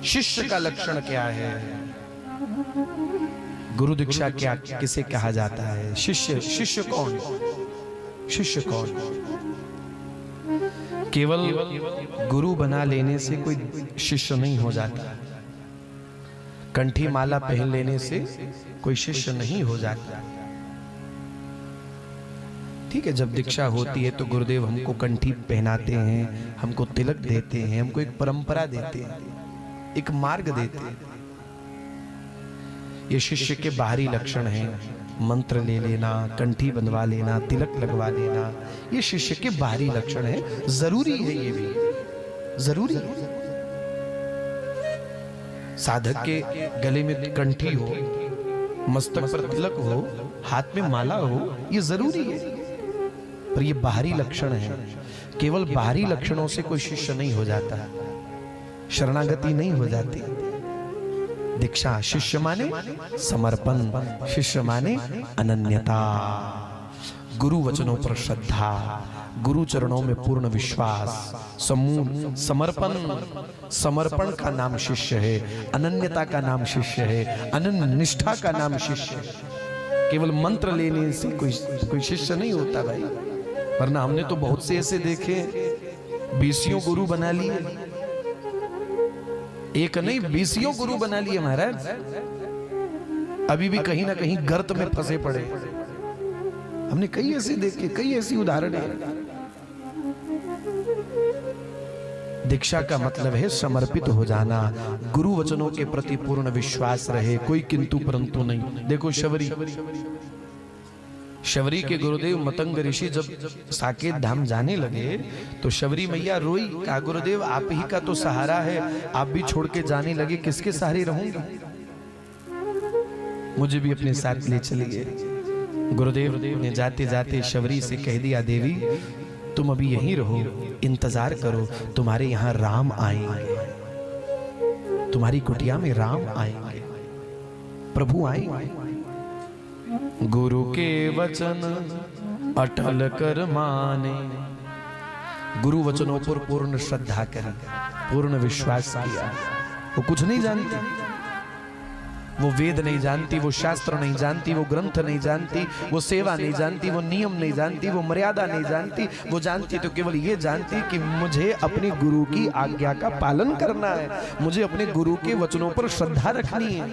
शिष्य का लक्षण क्या है? गुरु दीक्षा क्या किसे कहा जाता है? शिष्य। शिष्य कौन? शिष्य कौन? केवल गुरु बना लेने से कोई शिष्य नहीं हो जाता। कंठी माला पहन लेने से कोई शिष्य नहीं हो जाता। ठीक है, जब दीक्षा होती है तो गुरुदेव हमको कंठी पहनाते हैं, हमको तिलक देते हैं, हमको एक परंपरा देते हैं, एक मार्ग देते हैं। ये शिष्य के बाहरी लक्षण हैं। मंत्र ले लेना, कंठी बनवा लेना, तिलक लगवा लेना, ये शिष्य के बाहरी लक्षण है। जरूरी है, ये भी जरूरी है। साधक के गले में कंठी हो, मस्तक पर तिलक हो, हाथ में माला हो, ये जरूरी है, पर ये बाहरी लक्षण है। केवल बाहरी लक्षणों से कोई शिष्य नहीं हो जाता, शरणागति नहीं हो जाती। दीक्षा, शिष्य माने समर्पण, शिष्य माने अनन्यता, गुरु वचनों पर श्रद्धा, गुरु चरणों में पूर्ण विश्वास, समर्पण। समर्पण का नाम शिष्य है, अनन्यता का नाम शिष्य है, अनन्य निष्ठा का नाम शिष्य है। केवल मंत्र लेने से कोई शिष्य नहीं होता भाई, वरना हमने तो बहुत से ऐसे देखे 20 गुरु बना लिए। एक नहीं 20 गुरु बना लिए महाराज, अभी भी कहीं ना कहीं गर्त में फंसे पड़े। हमने कई ऐसे देखे, कई ऐसी उदाहरण है। दीक्षा का मतलब है समर्पित हो जाना, गुरु वचनों के प्रति पूर्ण विश्वास रहे, कोई किंतु परंतु नहीं। देखो शबरी के गुरुदेव मतंग ऋषि जब साकेत धाम जाने लगे तो शबरी मैया रोई, कहा गुरुदेव आप ही का तो सहारा है, आप भी छोड़ के जाने लगे, किसके सहारे रहूंगी? मुझे भी अपने साथ ले चलिए। गुरुदेव ने जाते जाते शबरी से कह दिया, देवी तुम अभी यहीं रहो, इंतजार करो, तुम्हारे यहाँ राम आएंगे, तुम्हारी कुटिया में राम आएंगे, प्रभु आएंगे। गुरु के वचन अटल कर माने, गुरु वचनों पर पूर्ण श्रद्धा करी, पूर्ण विश्वास किया। वो कुछ नहीं जानती, वो वेद नहीं जानती, वो शास्त्र नहीं जानती, वो ग्रंथ नहीं जानती, वो सेवा नहीं जानती, वो नियम नहीं जानती, वो मर्यादा नहीं जानती। वो जानती तो केवल ये जानती कि मुझे अपने गुरु की आज्ञा का पालन करना है, मुझे अपने गुरु के वचनों पर श्रद्धा रखनी है।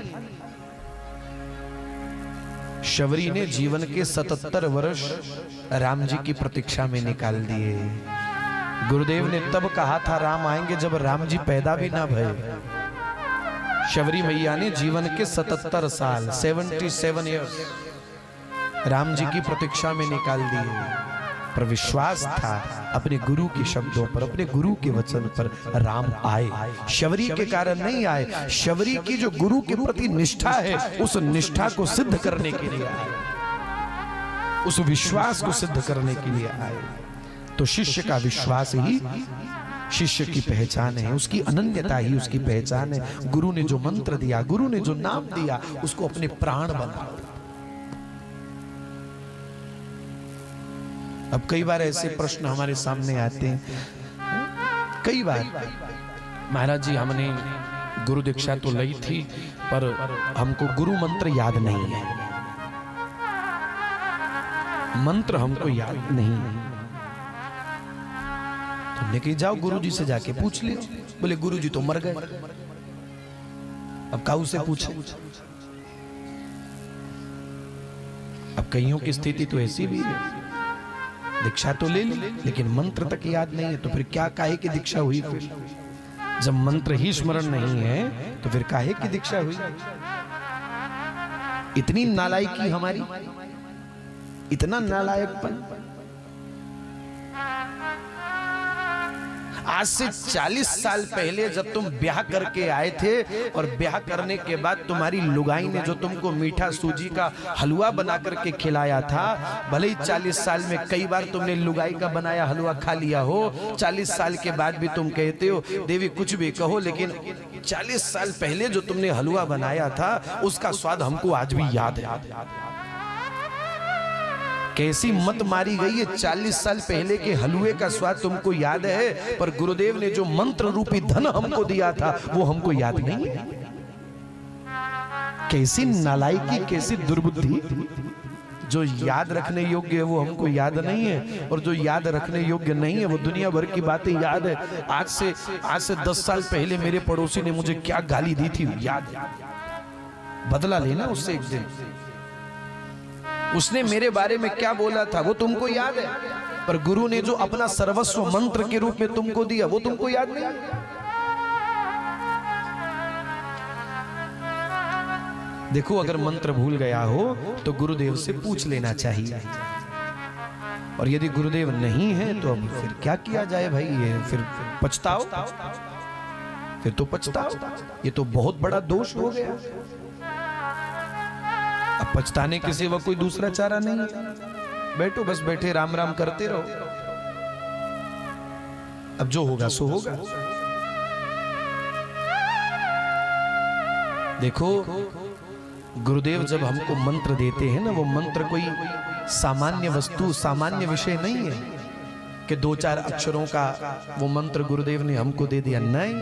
शबरी ने जीवन के 77 वर्ष राम जी की प्रतीक्षा में निकाल दिए। गुरुदेव ने तब कहा था राम आएंगे जब राम जी पैदा भी ना भये। शबरी मैया ने जीवन के 77 साल 77 ईयर्स राम जी की प्रतीक्षा में निकाल दिए, पर विश्वास था अपने गुरु के शब्दों पर, अपने गुरु के वचन पर। राम आए, शबरी के कारण नहीं आए, शबरी की जो गुरु के प्रति निष्ठा है उस निष्ठा को सिद्ध करने के लिए आए, उस विश्वास को सिद्ध करने के लिए आए। तो शिष्य का विश्वास ही शिष्य की पहचान है, उसकी अनन्यता ही उसकी पहचान है। गुरु ने जो मंत्र दिया, गुरु ने जो नाम दिया, उसको अपने प्राण बना। अब कई बार ऐसे प्रश्न हमारे सामने आते हैं, कई बार महाराज जी हमने गुरु दीक्षा तो ली थी पर हमको गुरु मंत्र याद नहीं है, मंत्र हमको याद नहीं है। तुमने कही जाओ गुरु जी से जाके पूछ लियो। बोले गुरु जी तो मर गए, अब काऊ से पूछे। अब कईयों की स्थिति तो ऐसी भी है, दीक्षा तो ले ली लेकिन मंत्र तक याद नहीं है, तो फिर क्या काहे की दीक्षा हुई? फिर जब मंत्र ही स्मरण नहीं है तो फिर काहे की दीक्षा हुई? इतनी नालायकी हमारी, इतना नालायकपन। आज से 40 साल पहले जब तुम ब्याह करके आए थे और ब्याह करने के बाद तुम्हारी लुगाई ने जो तुमको मीठा सूजी का हलवा बना करके खिलाया था, भले ही 40 साल में कई बार तुमने लुगाई का बनाया हलवा खा लिया हो, 40 साल के बाद भी तुम कहते हो देवी कुछ भी कहो, लेकिन 40 साल पहले जो तुमने हलवा बनाया था उसका स्वाद हमको आज भी याद है। कैसी मत मारी गई है। 40 साल पहले के हलवे का स्वाद तुमको याद है, पर गुरुदेव ने जो मंत्र रूपी धन हमको दिया था वो हमको याद नहीं है। कैसी नालायकी, कैसी दुर्बुद्धि। जो याद रखने योग्य है वो हमको याद नहीं है, और जो याद रखने योग्य नहीं है वो दुनिया भर की बातें याद है। आज से 10 साल पहले मेरे पड़ोसी ने मुझे क्या गाली दी थी याद है। बदला लेना उससे एक दिन। उसने मेरे बारे में क्या बोला था वो तुमको याद है, पर गुरु ने जो अपना सर्वस्व मंत्र के रूप में तुमको दिया वो तुमको याद नहीं है। देखो, अगर मंत्र भूल गया हो तो गुरुदेव से पूछ लेना चाहिए, और यदि गुरुदेव नहीं है तो अब फिर क्या किया जाए भाई। ये फिर पछताओ, फिर तो पछताओ। ये तो बहुत बड़ा दोष हो गया। अब पछताने के सिवा कोई दूसरा चारा नहीं। बैठो, बस बैठे राम राम करते रहो। अब जो होगा सो होगा। देखो, गुरुदेव जब हमको मंत्र देते हैं ना, वो मंत्र कोई सामान्य वस्तु, सामान्य विषय नहीं है कि 2-4 अक्षरों का वो मंत्र गुरुदेव ने हमको दे दिया। नहीं,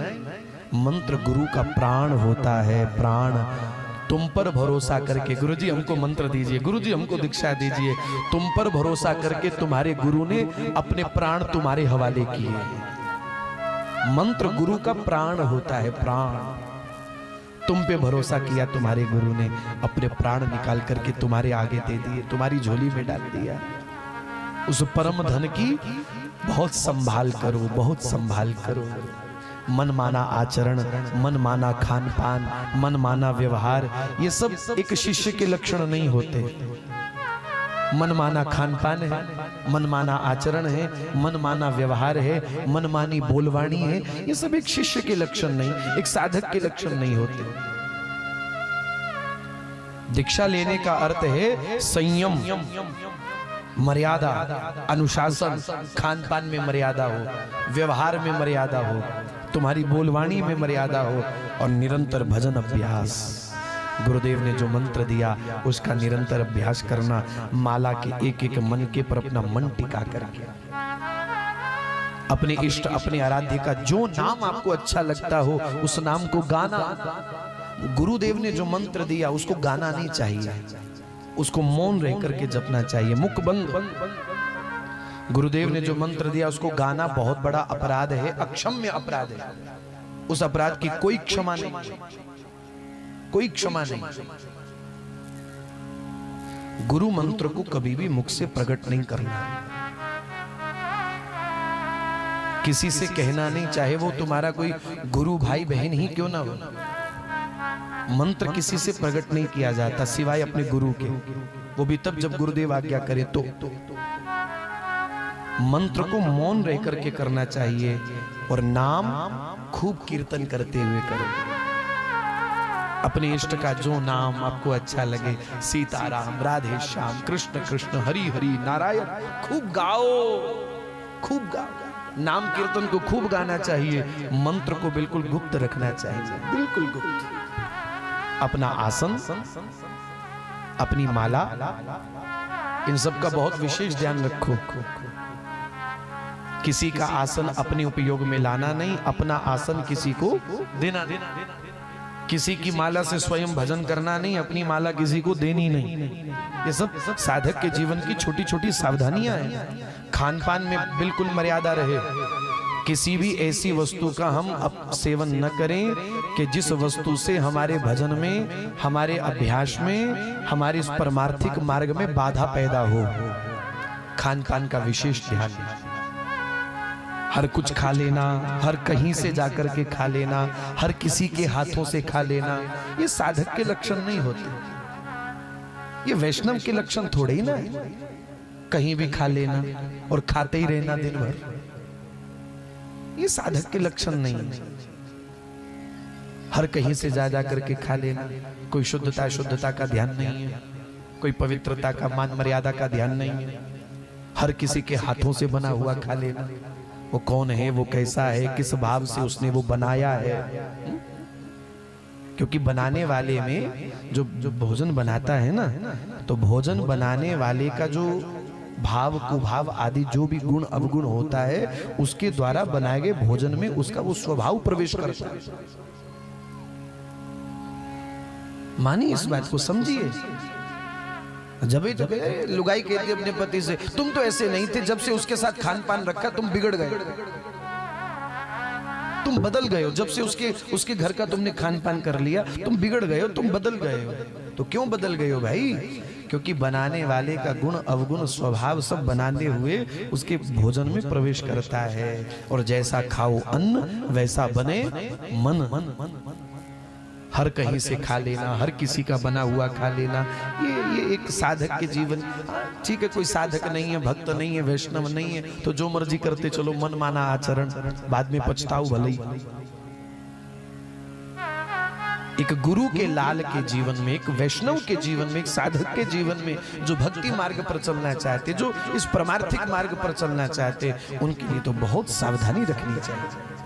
मंत्र गुरु का प्राण होता है, प्राण। तुम पर भरोसा करके, गुरुजी हमको मंत्र दीजिए, गुरुजी हमको दीक्षा दीजिए, तुम पर भरोसा करके तुम्हारे गुरु ने अपने प्राण तुम्हारे हवाले किए। मंत्र गुरु का प्राण होता है, प्राण। तुम पे भरोसा किया तुम्हारे गुरु ने, अपने प्राण निकाल करके तुम्हारे आगे दे दिए, तुम्हारी झोली में डाल दिया। उस परम धन की बहुत संभाल करो, बहुत संभाल करो। मनमाना आचरण, मनमाना खान पान, मनमाना व्यवहार, ये सब एक शिष्य के लक्षण नहीं होते। मनमाना खान पान है, मनमाना आचरण है, मनमाना व्यवहार है, मनमानी बोलवाणी है, ये सब एक शिष्य के लक्षण नहीं, एक साधक के लक्षण नहीं होते। दीक्षा लेने का अर्थ है संयम, मर्यादा, अनुशासन। खान पान में मर्यादा हो, व्यवहार में मर्यादा हो, तुम्हारी बोलवाणी में मर्यादा हो, और निरंतर भजन अभ्यास। गुरुदेव ने जो मंत्र दिया उसका निरंतर अभ्यास करना, माला के एक एक मन के पर अपना मन टिका करके, अपने इष्ट, अपने आराध्य का जो नाम आपको अच्छा लगता हो उस नाम को गाना। गुरुदेव ने जो मंत्र दिया उसको गाना नहीं चाहिए, उसको मौन रह करके जपना चाहिए, मुख बंद। गुरुदेव ने जो मंत्र दिया उसको गाना बहुत बड़ा अपराध है, अक्षम्य अपराध है। उस अपराध की कोई क्षमा नहीं, कोई क्षमा नहीं। गुरु मंत्र को कभी भी मुख से प्रकट नहीं करना, किसी से कहना नहीं, चाहे वो तुम्हारा कोई गुरु भाई बहन ही क्यों ना हो। मंत्र किसी से प्रकट नहीं किया जाता सिवाय अपने गुरु के, वो भी तब जब गुरुदेव आज्ञा करे तो। मंत्र को मौन रह करके करना चाहिए, और नाम खूब कीर्तन करते हुए करो। अपने इष्ट का जो नाम आपको अच्छा लगे, सीताराम, राधे श्याम, कृष्ण कृष्ण, हरि हरि, नारायण, खूब गाओ, खूब गाओ। नाम कीर्तन को खूब गाना चाहिए, मंत्र को बिल्कुल गुप्त रखना चाहिए, बिल्कुल गुप्त। अपना आसन, अपनी माला, इन सब का बहुत विशेष ध्यान रखो। किसी का आसन अपने उपयोग में लाना नहीं, अपना आसन किसी को देना। किसी की माला से स्वयं भजन करना नहीं, अपनी माला किसी को देनी नहीं। ये सब साधक के जीवन की छोटी छोटी सावधानियां हैं। खान पान में बिल्कुल मर्यादा रहे, किसी भी ऐसी वस्तु का हम सेवन न करें कि जिस वस्तु से हमारे भजन में, हमारे अभ्यास में, हमारे इस परमार्थिक मार्ग में बाधा पैदा हो। खान पान का विशेष ध्यान। हर कुछ खा लेना, हर कहीं से जाकर के खा लेना, हर किसी के हाथों से खा लेना, ये साधक के लक्षण नहीं होते, ये वैष्णव के लक्षण थोड़े ही ना है। कहीं भी खा लेना और खाते ही रहना दिन भर, ये साधक के लक्षण नहीं है। हर कहीं से जा जा करके खा लेना, कोई शुद्धता का ध्यान नहीं है, कोई पवित्रता का, मान मर्यादा का ध्यान नहीं है। हर किसी के हाथों से बना हुआ खा लेना, वो कौन है, वो कैसा है, किस भाव से उसने वो बनाया है। क्योंकि बनाने वाले में जो भोजन बनाता है ना, तो भोजन बनाने वाले का जो भाव कुभाव आदि जो भी गुण अवगुण होता है उसके द्वारा बनाए गए भोजन में उसका वो स्वभाव प्रवेश करता है। मानिए इस बात को, समझिए। जब लुगाई कहती है अपने पति से, तुम तो ऐसे नहीं थे, जब से उसके साथ खान पान रखा तुम बिगड़ गए, तुम बदल गए हो। जब से उसके घर का तुमने खान पान कर लिया तुम बिगड़ गए हो, तुम बदल गए हो। तो क्यों बदल गए हो भाई? क्योंकि बनाने वाले का गुण अवगुण स्वभाव सब बनाते हुए उसके भोजन में प्रवेश करता है। और जैसा खाओ अन्न वैसा बने मन। हर कहीं से खा लेना, हर किसी का बना हुआ खा लेना, ये एक साधक के जीवन। ठीक है, कोई साधक नहीं है, भक्त नहीं है, वैष्णव नहीं है, तो जो मर्जी करते चलो, मन माना आचरण, बाद में पछताओ भले ही। एक गुरु के लाल के जीवन में, एक वैष्णव के जीवन में, एक साधक के जीवन में, जो भक्ति मार्ग पर चलना चाहते, जो इस परमार्थिक मार्ग पर चलना चाहते, उनके लिए तो बहुत सावधानी रखनी चाहिए।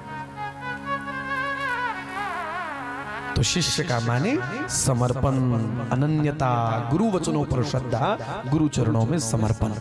तो शिष्य का माने समर्पण, अनन्यता, गुरु वचनों पर श्रद्धा, गुरु चरणों में समर्पण।